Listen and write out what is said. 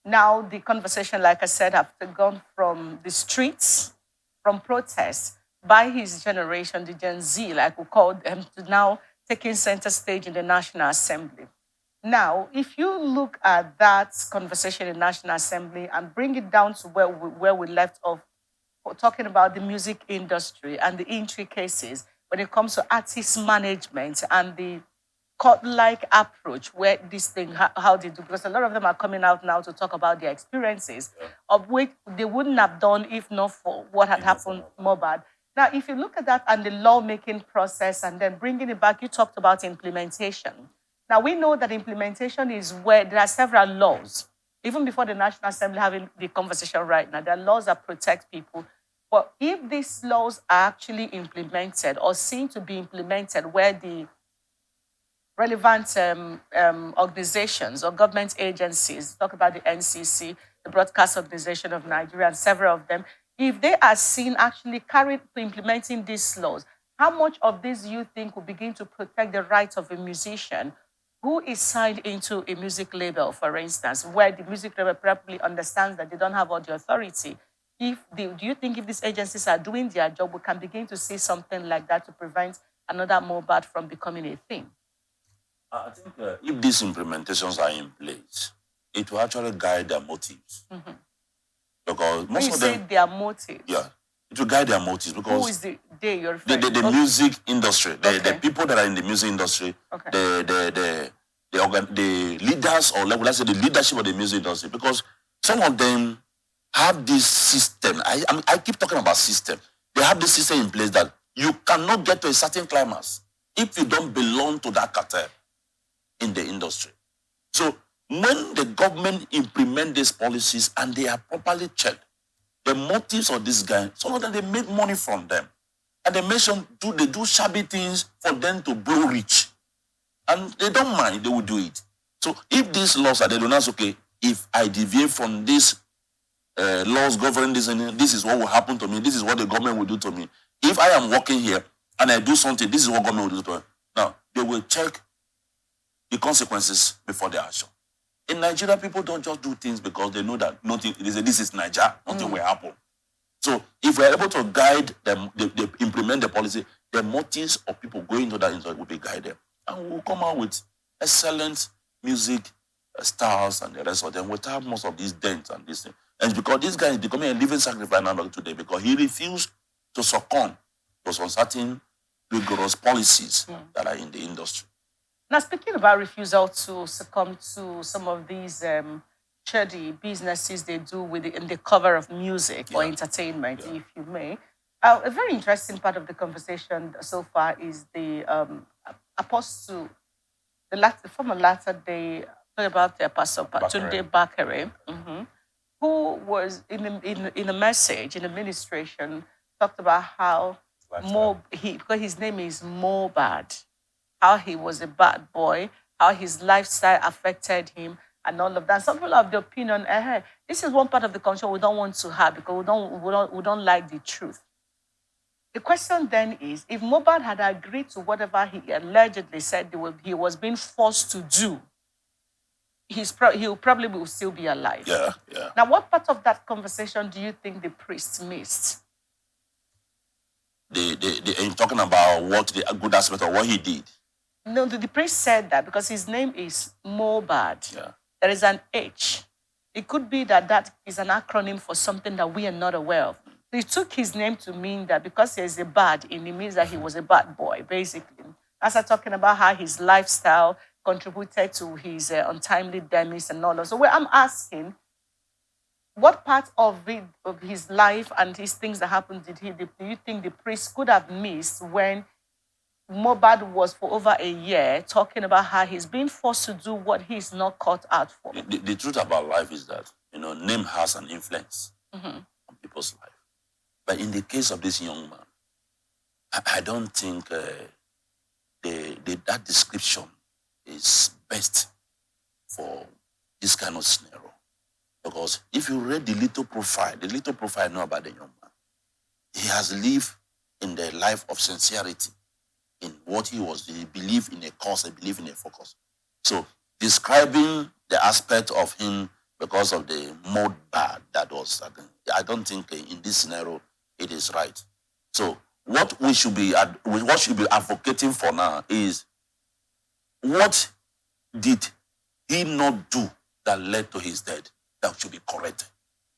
Now the conversation, like I said, have gone from the streets, from protests by his generation, the Gen Z, like we call them, to now taking center stage in the National Assembly. Now, if you look at that conversation in National Assembly and bring it down to where we left off, talking about the music industry and the intricacies when it comes to artist management and the court-like approach where this thing, how they do, because a lot of them are coming out now to talk about their experiences, of which they wouldn't have done if not for what had happened more bad. Now, if you look at that and the lawmaking process and then bringing it back, you talked about implementation. Now, we know that implementation is where there are several laws. Even before the National Assembly having the conversation right now, there are laws that protect people. But if these laws are actually implemented or seen to be implemented where the relevant organizations or government agencies, talk about the NCC, the Broadcast Organization of Nigeria, and several of them, if they are seen actually carried to implementing these laws, how much of this you think will begin to protect the rights of a musician who is signed into a music label, for instance, where the music label probably understands that they don't have all the authority? Do you think if these agencies are doing their job, we can begin to see something like that to prevent another Mobad from becoming a thing? I think if these implementations are in place, it will actually guide their motives. Mm-hmm. Because most of them, their motives. Yeah, it will guide their motives because who is the they you're referring the to? music industry, the people that are in the music industry, Okay. the leaders, or let's say the leadership of the music industry, because some of them have this system. I keep talking about system. They have this system in place that you cannot get to a certain climax if you don't belong to that cartel in the industry. So when the government implement these policies and they are properly checked, the motives of this guy, some of them, they make money from them. And they do shabby things for them to blow rich. And they don't mind, they will do it. So if these laws are there, that's okay. If I deviate from these laws governing this, and this is what will happen to me, this is what the government will do to me. If I am working here and I do something, this is what government will do to me. Now, they will check the consequences before the action. In Nigeria, people don't just do things because they know that nothing, this is Nigeria, nothing will happen. So if we're able to guide them, they implement the policy, the motives of people going into that industry will be guided. And we'll come out with excellent music stars and the rest of them without most of these dents and this thing. And it's because this guy is becoming a living sacrifice now today because he refused to succumb to some certain rigorous policies that are in the industry. Now, speaking about refusal to succumb to some of these shady businesses they do in the cover of music or entertainment, if you may, a very interesting part of the conversation so far is the apostle, the former latter-day, about the Apostle Tunde Bakare, who was in a message, in a ministration, talked about how because his name is Mobad, how he was a bad boy, how his lifestyle affected him, and all of that. Some people have the opinion, this is one part of the culture we don't want to have because we don't like the truth. The question then is, if Mobad had agreed to whatever he allegedly said he was being forced to do, he probably will still be alive. Yeah. Now, what part of that conversation do you think the priest missed? You're talking about what the good aspect of what he did? No, the priest said that because his name is Mobad. Yeah. There is an H. It could be that is an acronym for something that we are not aware of. So he took his name to mean that because he is a bad, it means that he was a bad boy, basically. As I'm talking about how his lifestyle contributed to his untimely demise and all that. So I'm asking, what part of his life and his things that happened do you think the priest could have missed when Mobad was for over a year talking about how he's being forced to do what he's not caught out for? The truth about life is that, name has an influence on people's life. But in the case of this young man, I don't think that description is best for this kind of scenario. Because if you read the little profile I know about the young man, he has lived in the life of sincerity in what he was. He believed in a cause, he believed in a focus. So describing the aspect of him because of the mode bar that was. I don't think in this scenario it is right. So what we should be advocating for now is, what did he not do that led to his death that should be corrected?